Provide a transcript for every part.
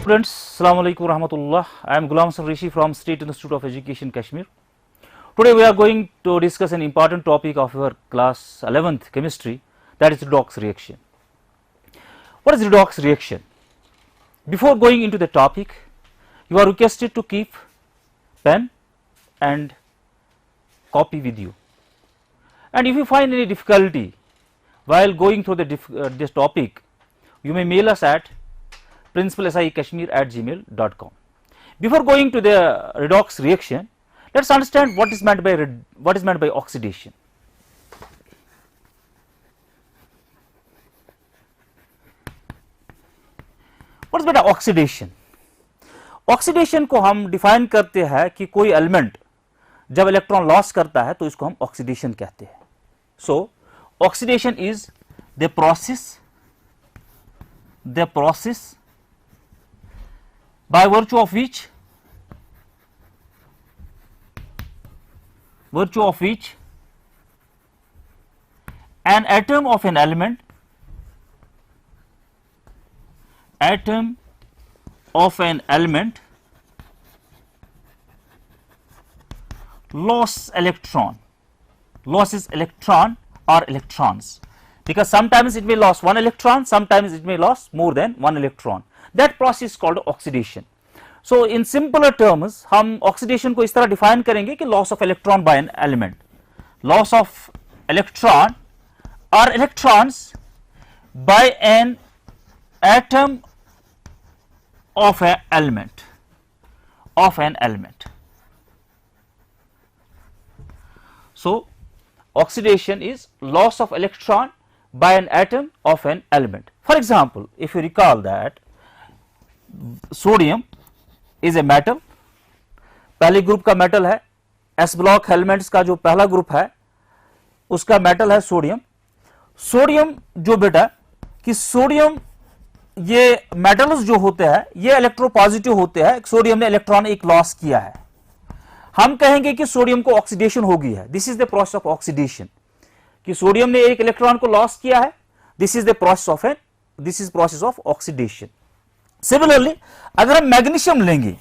Students, Assalamu alaikum rahmatullah. I am Ghulam Hasan Rishi from State Institute of Education, Kashmir. Today we are going to discuss an important topic of our class 11th chemistry, that is redox reaction. What is redox reaction? Before going into the topic, you are requested to keep pen and copy with you. And if you find any difficulty while going through this topic, you may mail us at principalsiekashmir@gmail.com. Before going to the redox reaction, let us understand what is meant by oxidation. What is meant by oxidation? Oxidation को हम define करते हैं कि कोई element जब electron loss करता है तो इसको हम ऑक्सीडेशन कहते हैं. सो oxidation is the process by virtue of which an atom of an element loses electron or electrons, because sometimes it may lose one electron, sometimes it may lose more than one electron. That process is called oxidation. So in simpler terms, हम oxidation को इस तरह define करेंगे कि loss of electron by an element, loss of electron or electrons by an atom of an element. So oxidation is loss of electron by an atom of an element. For example, if you recall that sodium is a metal, पहले group का metal है. S block elements का जो पहला group है उसका metal है sodium. Sodium जो बेटा कि सोडियम ये मेटल्स जो होते हैं ये इलेक्ट्रोपॉजिटिव होते हैं. सोडियम ने इलेक्ट्रॉन एक लॉस किया है, हम कहेंगे कि सोडियम को ऑक्सीडेशन हो गई है. This is the process of oxidation, कि सोडियम ने एक इलेक्ट्रॉन को लॉस किया है. This is process of oxidation. Similarly अगर हम मैग्नीशियम लेंगे,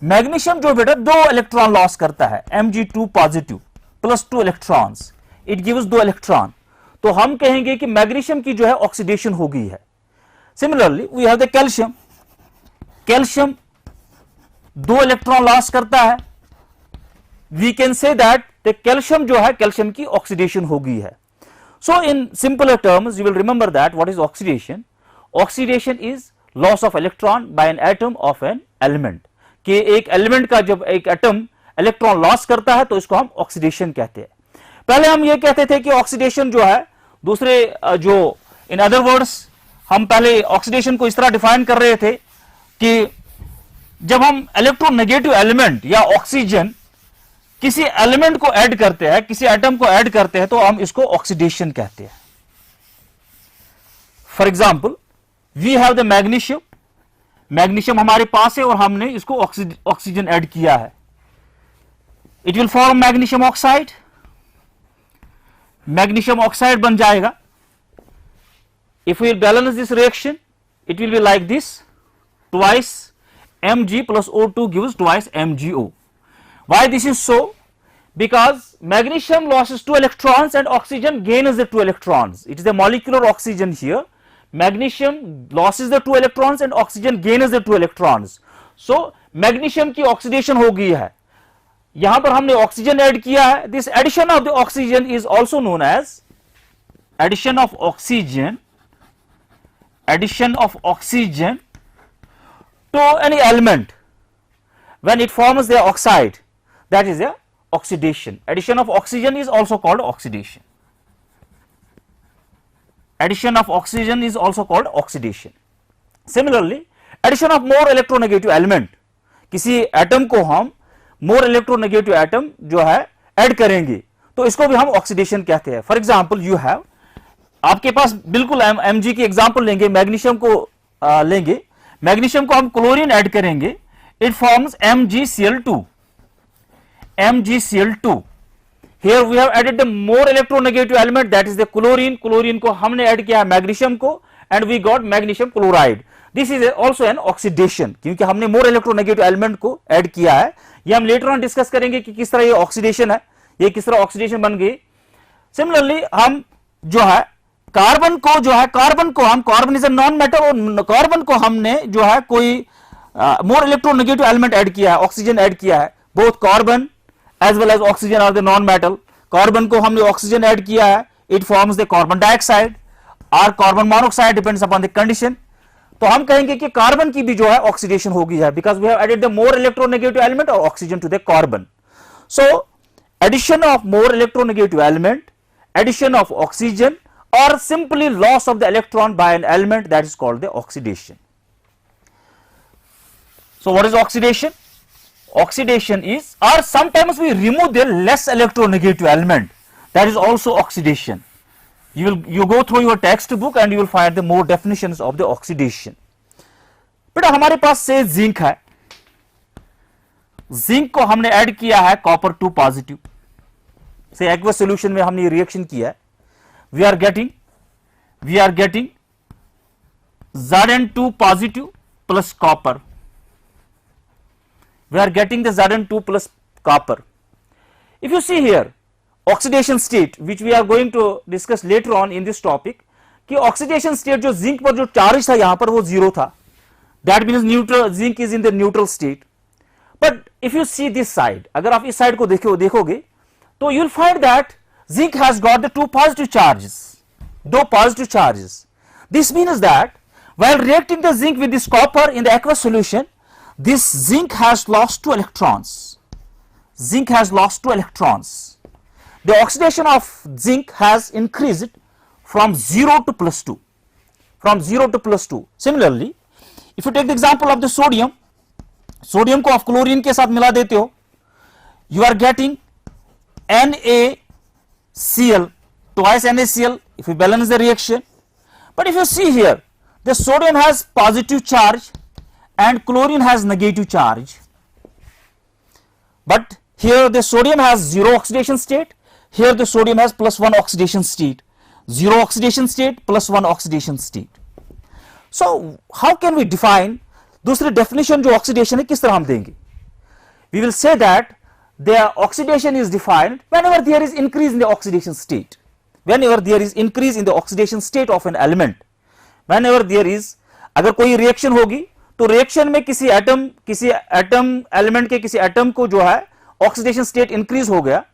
मैग्नीशियम जो बेटा दो इलेक्ट्रॉन लॉस करता है, Mg2 positive plus 2 electrons, it gives 2 electron, तो हम कहेंगे कि मैग्नीशियम की जो है ऑक्सीडेशन हो गई है. Similarly we have the calcium, calcium 2 electron loss करता है, we can say that the calcium जो है कैल्शियम की ऑक्सीडेशन हो गई है. So in simpler terms you will remember that what is oxidation. Oxidation is loss of electron by an atom of an element, कि एक एलिमेंट का जब एक एटम इलेक्ट्रॉन लॉस करता है तो इसको हम ऑक्सीडेशन कहते हैं. पहले हम ये कहते थे कि ऑक्सीडेशन जो है दूसरे जो इन अदर वर्ड्स हम पहले ऑक्सीडेशन को इस तरह डिफाइन कर रहे थे कि जब हम इलेक्ट्रोनेगेटिव एलिमेंट या ऑक्सीजन किसी एलिमेंट को ऐड करते हैं, किसी एटम को ऐड करते हैं, तो हम इसको ऑक्सीडेशन कहते हैं. For example we have the magnesium, magnesium हमारे पास है और हमने इसको ऑक्सीजन ऐड किया है. It will form magnesium oxide, magnesium oxide बन जाएगा. If we balance this reaction it will be like this, twice Mg plus O2 gives twice MgO. Why this is so? Because magnesium loses 2 electrons and oxygen gains the 2 electrons. It is the molecular oxygen here. Magnesium loses the 2 electrons and oxygen gains the 2 electrons. So magnesium की oxidation हो गई है, यहां पर हमने oxygen add किया है. This addition of the oxygen is also known as addition of oxygen to any element when it forms the oxide, that is a oxidation. Addition of oxygen is also called oxidation. Similarly addition of more electronegative element, किसी atom को हम more electronegative atom जो है add करेंगे तो इसको भी हम ऑक्सीडेशन कहते हैं. फॉर एग्जाम्पल यू हैव, आपके पास बिल्कुल Mg की एग्जाम्पल लेंगे, मैग्नीशियम को लेंगे, मैग्नीशियम को हम क्लोरीन ऐड करेंगे, it forms MgCl2. Here we have added the more electronegative element, that is the chlorine. Chlorine को हमने ऐड किया मैग्नीशियम को and we got magnesium chloride. This is also an oxidation, क्योंकि हमने मोर electronegative element को add किया है। ये हम लेटर ऑन डिस्कस करेंगे कि किस तरह ये ऑक्सीडेशन है, ये किस तरह ऑक्सीडेशन बन गई। सिमिलरली हम जो है कार्बन को हम carbon is a non metal, और कार्बन को हमने जो है कोई मोर इलेक्ट्रोनेगेटिव एलिमेंट ऐड किया है, ऑक्सीजन ऐड किया है। Both carbon as well as oxygen are the non metal. Carbon को हमने ऑक्सीजन ऐड किया है, it forms the carbon dioxide और carbon monoxide, depends upon the condition. तो हम कहेंगे कि कार्बन की भी जो है ऑक्सीडेशन होगी है, because we have added the more electronegative element or oxygen to the carbon. So addition of more electronegative element, addition of oxygen, or simply loss of the electron by an element, that is called the oxidation. So what is oxidation? Oxidation is, or sometimes we remove the less electronegative element, that is also oxidation. You go through your textbook and you will find the more definitions of the oxidation. बेटा हमारे पास से zinc है, zinc को हमने add किया है copper 2 positive से aqueous solution में हमने रिएक्शन किया है। We are getting Zn2 positive plus copper, we are getting the Zn2 plus copper. If you see here oxidation state which we are going to discuss later on in this topic, कि oxidation state जो zinc पर जो charge था यहां पर वो 0 था, that means neutral, zinc is in the neutral state. But if you see this side, अगर आप इस साइड को देखोगे तो you'll find that zinc has got the 2 positive charges, 2 positive charges. This means that while reacting the zinc with this copper in the aqueous solution, this zinc has lost 2 electrons. Zinc has lost 2 electrons. The oxidation of zinc has increased from 0 to plus 2. From 0 to plus 2. Similarly, if you take the example of the sodium, sodium को आप chlorine के साथ मिला देते हो, you are getting NaCl, twice NaCl, if you balance the reaction. But if you see here, the sodium has positive charge and chlorine has negative charge. But here the sodium has 0 oxidation state, here the sodium has +1 oxidation state. 0 oxidation state, +1 oxidation state. So how can we define, दूसरी definition जो oxidation है किस तरह हम देंगे? We will say that the oxidation is defined whenever there is increase in the oxidation state. Whenever there is increase in the oxidation state of an element, whenever there is, अगर कोई reaction होगी तो reaction में किसी atom element के किसी atom को जो है ऑक्सीडेशन स्टेट इंक्रीज हो गया,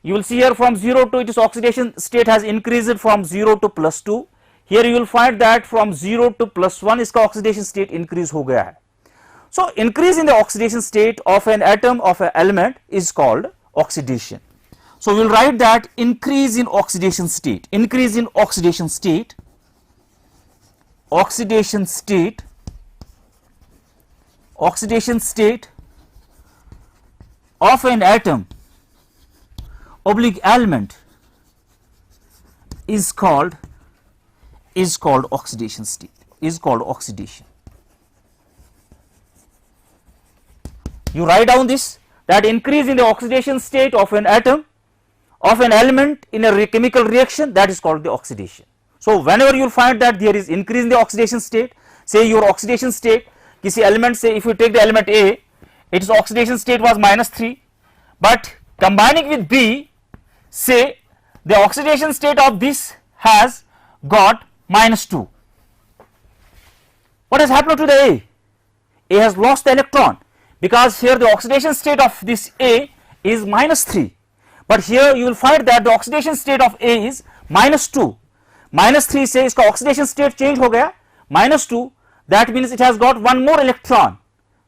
you will see here from 0 to, its oxidation state has increased from 0 to +2. Here you will find that from 0 to +1 इसका oxidation state increase हो गया है. So increase in the oxidation state of an atom of an element is called oxidation. So we will write that increase in oxidation state, increase in oxidation state, oxidation state of an atom oblique element is called oxidation state, is called oxidation. You write down this, that increase in the oxidation state of an atom of an element in a chemical reaction, that is called the oxidation. So whenever you will find that there is increase in the oxidation state, say your oxidation state किसी element, say if you take the element A, its oxidation state was -3, but combining with B, say the oxidation state of this has got -2. What has happened to the A? A has lost the electron, because here the oxidation state of this A is -3, but here you will find that the oxidation state of A is -2. -3 से इसका oxidation state change हो गया -2, that means it has got one more electron,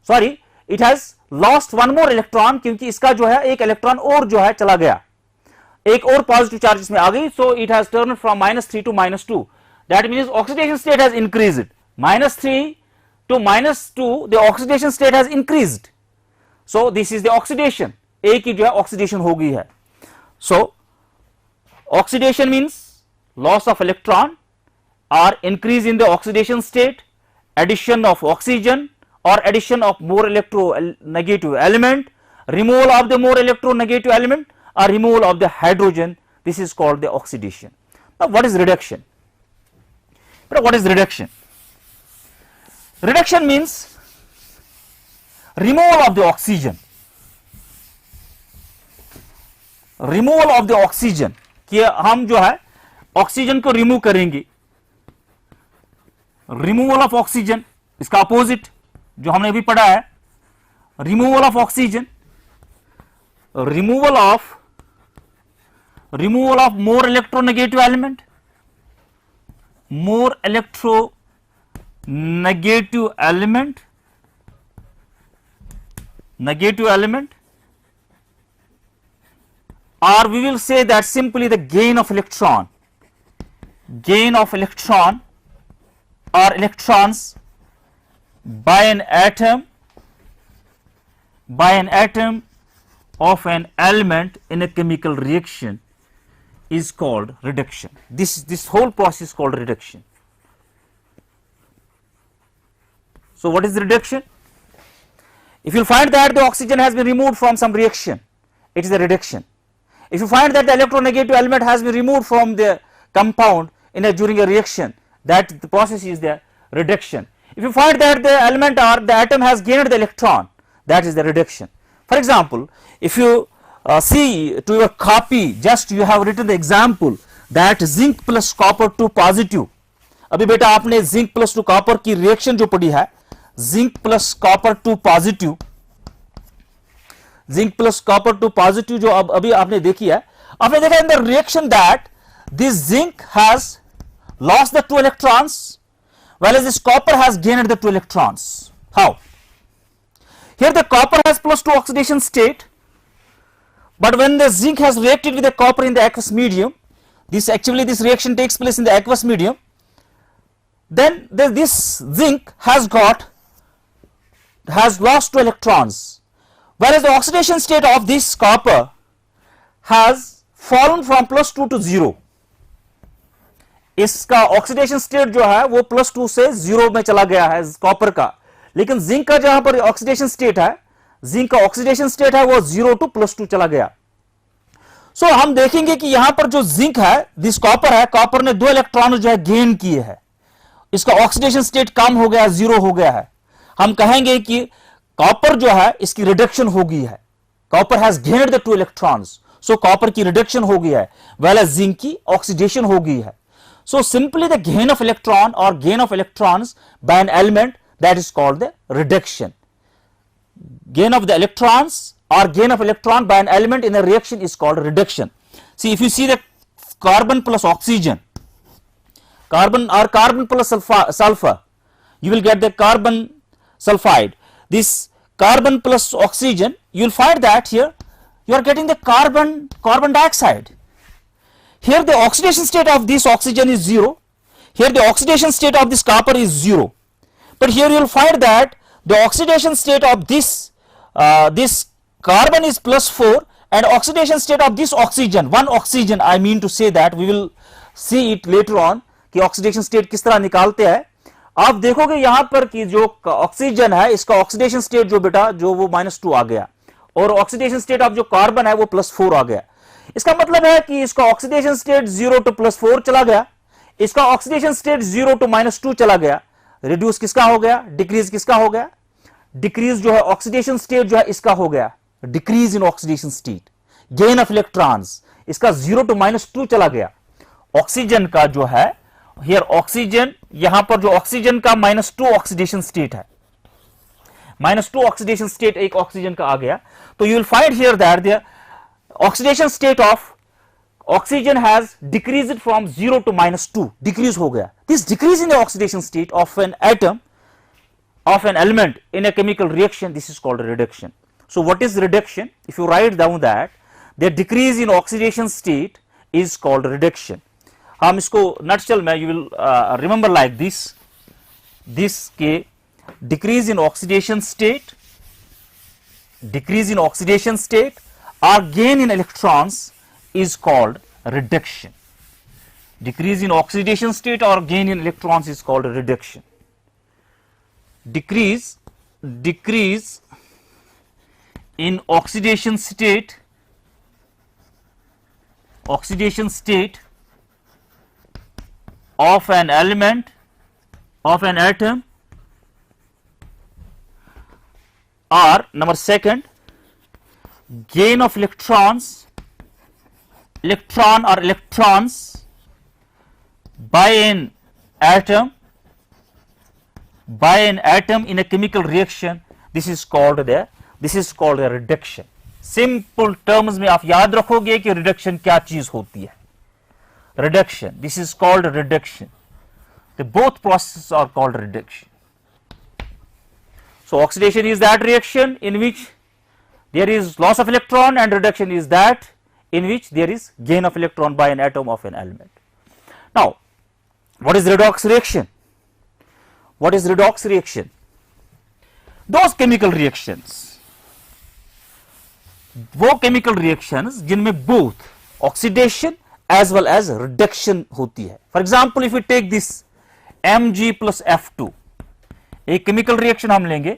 sorry, it has lost one more electron, क्योंकि इसका जो है एक electron और जो है चला गया, एक और पॉजिटिव चार्ज इसमें आ गई, so it has turned from -3 to -2. That means oxidation state has increased. -3 to -2, the oxidation state has increased. So this is the oxidation. A की जो है oxidation हो गई है. So oxidation means loss of electron or increase in the oxidation state, addition of oxygen or addition of more electronegative element, removal of the more electronegative element or removal of the hydrogen. This is called the oxidation. Now what is reduction? What is reduction? Reduction means removal of the oxygen. Removal of the oxygen, कि हम जो है oxygen को remove करेंगे. Removal of oxygen, इसका opposite जो हमने अभी पढ़ा है, removal of oxygen, removal of more electronegative element, more electronegative element, or we will say that simply the gain of electron or electrons by an atom of an element in a chemical reaction is called reduction. This whole process is called reduction. So what is reduction? If you find that the oxygen has been removed from some reaction, it is a reduction. If you find that the electronegative element has been removed from the compound during a reaction, that the process is the reduction. If you find that the element or the atom has gained the electron, that is the reduction. For example, if you see to your copy, just you have written the example that zinc plus copper 2 positive. अभी बेटा आपने zinc plus two copper की reaction जो पढ़ी है, zinc plus copper 2 positive, zinc plus copper 2 positive जो अब अभी आपने देखी है, आपने देखा in the reaction that this zinc has lost the 2 electrons whereas this copper has gained the 2 electrons. How? Here the copper has plus 2 oxidation state, but when the zinc has reacted with the copper in the aqueous medium, this reaction takes place in the aqueous medium, then this zinc has lost 2 electrons, whereas the oxidation state of this copper has fallen from plus 2 to 0. इसका oxidation state जो है वो plus 2 से 0 में चला गया है copper का, लेकिन जिंक का जहां पर ऑक्सीडेशन स्टेट है, जिंक का ऑक्सीडेशन स्टेट है वो 0 टू प्लस 2 चला गया. सो हम देखेंगे कि यहां पर जो जिंक है, दिस कॉपर है, कॉपर ने 2 इलेक्ट्रॉन जो है गेन किए हैं, इसका ऑक्सीडेशन स्टेट कम हो गया, 0 हो गया है. हम कहेंगे कि कॉपर जो है इसकी रिडक्शन हो गई है, copper has gained the 2 electrons, so copper की रिडक्शन हो गई है, वेल जिंक की ऑक्सीडेशन हो गई है. So simply the gain of electron or gain of electrons by an element, that is called the reduction. Gain of the electrons or gain of electron by an element in a reaction is called reduction. See, if you see the carbon plus oxygen, carbon plus sulfur, you will get the carbon sulfide. This carbon plus oxygen, you will find that here you are getting the carbon dioxide. Here the oxidation state of this oxygen is 0, here the oxidation state of this copper is 0, but here you will find that the oxidation state of this carbon is plus 4 and oxidation state of this oxygen, one oxygen, I mean to say that we will see it later on कि oxidation state किस तरह निकालते हैं. आप देखोगे यहां पर कि जो ऑक्सीजन है इसका ऑक्सीडेशन स्टेट जो बेटा जो वो -2 आ गया और ऑक्सीडेशन स्टेट ऑफ जो कार्बन है वो +4 आ गया. इसका मतलब है कि इसका ऑक्सीडेशन स्टेट 0 टू +4 चला गया, इसका ऑक्सीडेशन स्टेट 0 टू -2 चला गया. रिड्यूस किसका हो गया, डिक्रीज किसका हो गया, डिक्रीज जो है ऑक्सीडेशन स्टेट जो है इसका हो गया, decrease in oxidation state, gain of electrons, इसका 0 टू -2 चला गया. ऑक्सीजन का जो है हियर ऑक्सीजन, यहां पर जो ऑक्सीजन का -2 ऑक्सीडेशन स्टेट है, -2 ऑक्सीडेशन स्टेट एक ऑक्सीजन का आ गया, तो you will find here that the oxidation state of oxygen has decreased from 0 to -2, decrease हो गया. This decrease in the oxidation state of an atom, of an element in a chemical reaction, this is called reduction. So what is reduction? If you write down that the decrease in oxidation state is called reduction. हम इसको nutshell में you will remember like this के decrease in oxidation state or gain in electrons is called reduction. Decrease in oxidation state or gain in electrons is called reduction. Decrease in oxidation state of an element, of an atom are number second, gain of electrons, electron or electrons by an atom in a chemical reaction. This is called a reduction. Simple terms में आप याद रखोगे कि reduction क्या चीज होती है. Reduction, this is called reduction. The both processes are called reduction. So oxidation is that reaction in which there is loss of electron, and reduction is that in which there is gain of electron by an atom of an element. Now, what is redox reaction? What is redox reaction? Those chemical reactions, वो chemical reactions जिनमें both oxidation as well as reduction होती है. For example, if we take this Mg plus F2, एक chemical reaction हम लेंगे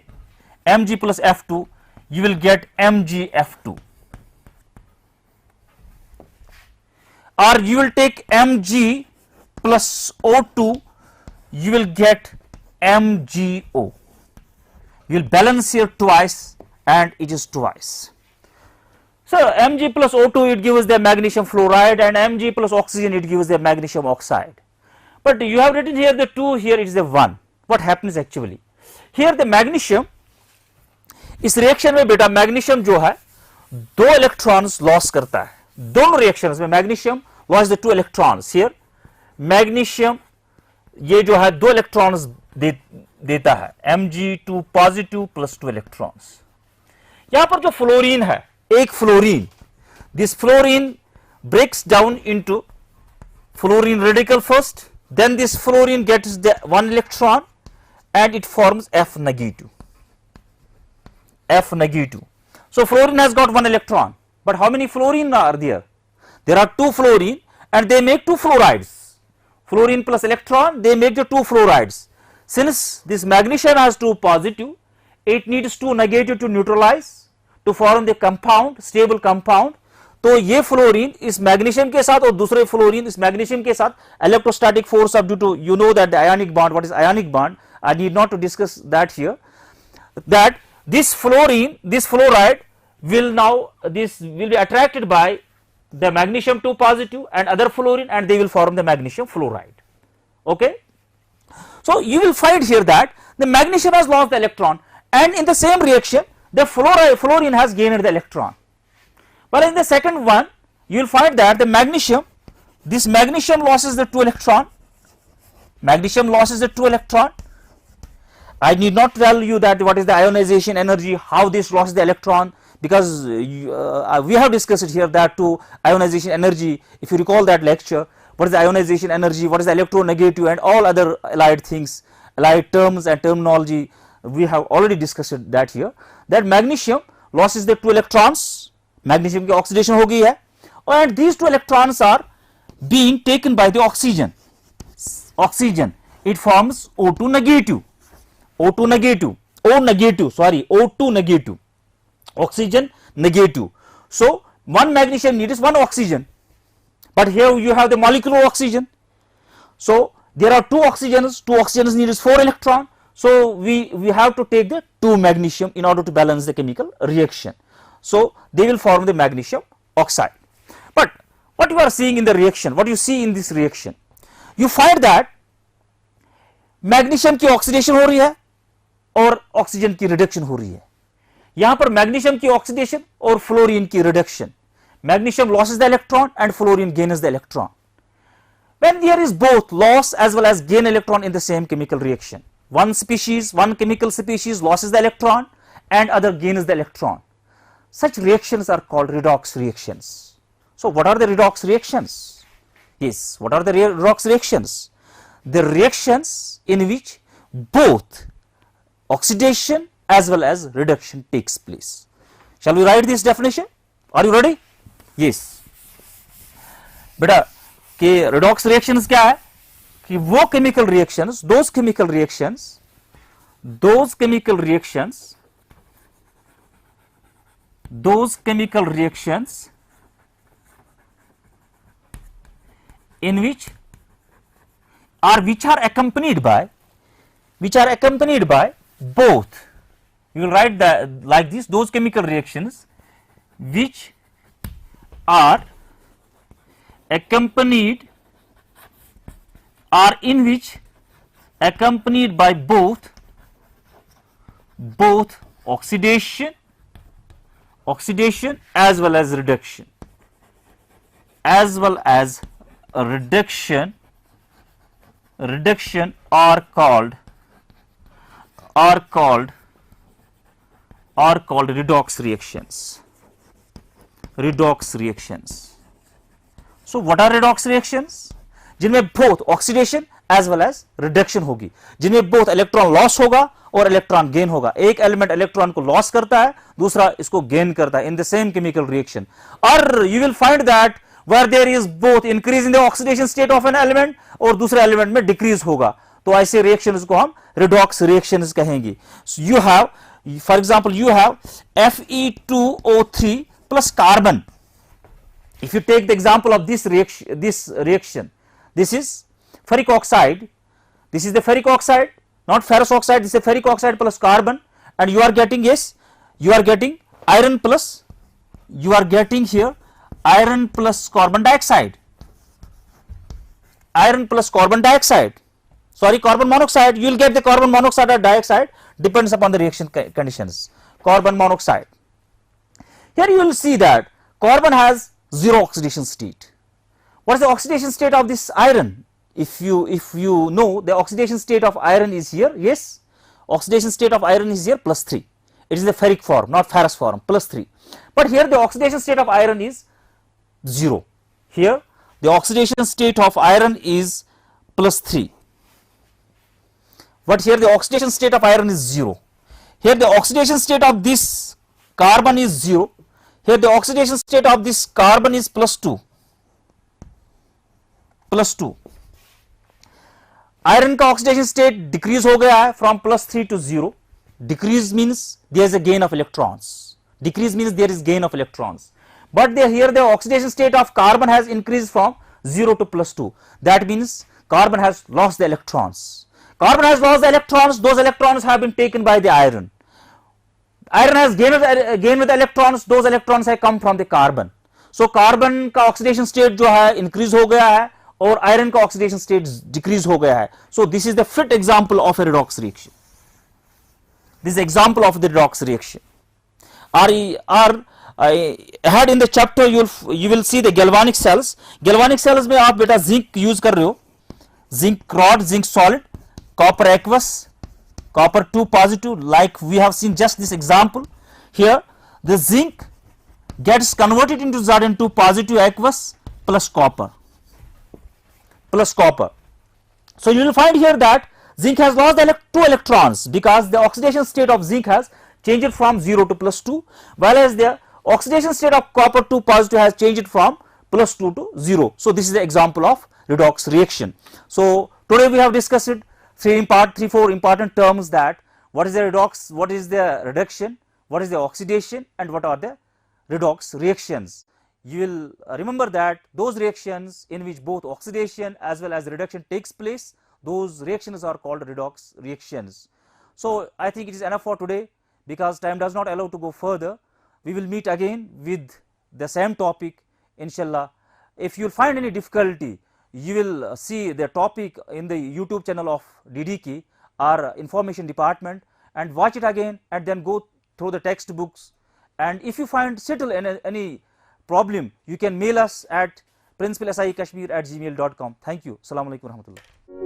Mg plus F2, you will get MgF2, or you will take Mg plus O2, you will get MgO. You will balance here twice and it is twice. So Mg plus O2, it gives the magnesium fluoride, and Mg plus oxygen, it gives the magnesium oxide. But you have written here the 2, here it is the 1. What happens actually? Here the magnesium, इस reaction में बेटा magnesium जो है 2 electrons loss करता है. दोनों reactions में magnesium loss the 2 electrons. Here magnesium ये जो है 2 इलेक्ट्रॉन्स देता है, Mg2 पॉजिटिव प्लस 2 इलेक्ट्रॉन्स. यहां पर जो फ्लोरीन है, एक fluorine, this fluorine breaks down into fluorine radical first, then this fluorine gets the 1 electron and it forms F negative. F negative. So fluorine has got 1 electron, but how many fluorine are there? There are 2 fluorine and they make 2 fluorides. Fluorine plus electron, they make the 2 fluorides. Since this magnesium has 2 positive, it needs 2 negative to neutralize to form the compound, stable compound. तो ये fluorine इस magnesium के साथ और दूसरे fluorine इस magnesium के साथ electrostatic force of due to, you know that the ionic bond, what is ionic bond, I need not to discuss that here, that this fluorine, this fluoride will now, this will be attracted by the magnesium 2 positive and other fluorine, and they will form the magnesium fluoride. Okay. So you will find here that the magnesium has lost the electron, and in the same reaction the fluorine has gained the electron. But in the second one you will find that the magnesium, this magnesium loses the 2 electron, magnesium loses the 2 electron. I need not tell you that what is the ionization energy, how this loses the electron, because we have discussed it here that to ionization energy, if you recall that lecture, what is the ionization energy, what is the electronegative, and all other allied things, allied terms and terminology, we have already discussed that here, that magnesium loses the 2 electrons, magnesium की oxidation हो गई है, and these 2 electrons are being taken by the oxygen. Oxygen, it forms O2 negative, O2 negative, O negative, sorry, O2 negative, oxygen negative. So one magnesium needs 1 oxygen, but here you have the molecular oxygen. So there are 2 oxygens needs 4 electron. So we have to take the 2 magnesium in order to balance the chemical reaction. So they will form the magnesium oxide. But what you are seeing in the reaction, what you see in this reaction, you find that magnesium की oxidation हो रही है और oxygen की reduction हो रही है. यहां पर मैग्नीशियम की ऑक्सीडेशन और फ्लोरीन की reduction. Magnesium loses the electron and fluorine gains the electron. When there is both loss as well as gain electron in the same chemical reaction, one chemical species loses the electron and other gains the electron, such reactions are called redox reactions. So what are the redox reactions? Yes, what are the redox reactions? The reactions in which both oxidation as well as reduction takes place. Shall we write this definition? Are you ready? Yes. बेटा कि redox reactions क्या है कि वो chemical reactions, those chemical reactions in which are accompanied by both you will write that like this: those chemical reactions which are accompanied or in which accompanied by both oxidation as well as reduction, are called redox reactions. So what are redox reactions? जिनमें both oxidation as well as reduction होगी, जिनमें both electron loss होगा और electron gain होगा. एक element electron को loss करता है, दूसरा इसको gain करता है in the same chemical reaction. और you will find that where there is both increase in the oxidation state of an element और दूसरे element में decrease होगा, तो ऐसे reactions को हम redox reactions कहेंगे. So you have, for example, you have Fe2O3 plus carbon. If you take the example of this reaction, this is ferric oxide, this is the ferric oxide, not ferrous oxide, this is a ferric oxide plus carbon, and you are getting, yes, you are getting iron plus, you are getting here iron plus carbon dioxide, sorry, carbon monoxide. You will get the carbon monoxide or dioxide, depends upon the reaction conditions. Carbon monoxide. Here you will see that carbon has zero oxidation state. What is the oxidation state of this iron? If you know, the oxidation state of iron is here, yes, oxidation state of iron is here +3. It is the ferric form, not ferrous form, +3. But here the oxidation state of iron is 0. Here the oxidation state of iron is +3. But here the oxidation state of iron is 0. Here the oxidation state of this carbon is 0. Here the oxidation state of this carbon is +2. Iron का oxidation state decrease हो गया है from +3 to 0. Decrease means there is a gain of electrons. Decrease means there is gain of electrons. But here the oxidation state of carbon has increased from 0 to +2. That means carbon has lost the electrons. Carbon has lost the electrons. Those electrons have been taken by the iron. Iron has gained with electrons. Those electrons have come from the carbon. So carbon का oxidation state जो है increase हो गया है और iron का oxidation state decrease हो gaya hai. So this is the fit example of a redox reaction. This is example of the redox reaction. Ahead in the chapter you will see the galvanic cells. Galvanic cells में आप बेटा zinc use कर रहे हो, zinc rod, zinc solid, copper aqueous, copper 2 positive, like we have seen just this example. Here the zinc gets converted into Zn2 positive aqueous plus copper. So you will find here that zinc has lost 2 electrons because the oxidation state of zinc has changed from 0 to +2, whereas the oxidation state of copper 2 positive has changed from +2 to 0. So this is the example of redox reaction. So today we have discussed 4 important terms, that what is the redox, what is the reduction, what is the oxidation, and what are the redox reactions. You will remember that those reactions in which both oxidation as well as reduction takes place, those reactions are called redox reactions. So I think it is enough for today because time does not allow to go further. We will meet again with the same topic, inshallah. If you find any difficulty, you will see the topic in the YouTube channel of DDK, our information department, and watch it again and then go through the textbooks. And if you find still any problem, you can mail us at principalsiekashmir@gmail.com. Thank you. Assalamu alaikum warahmatullah.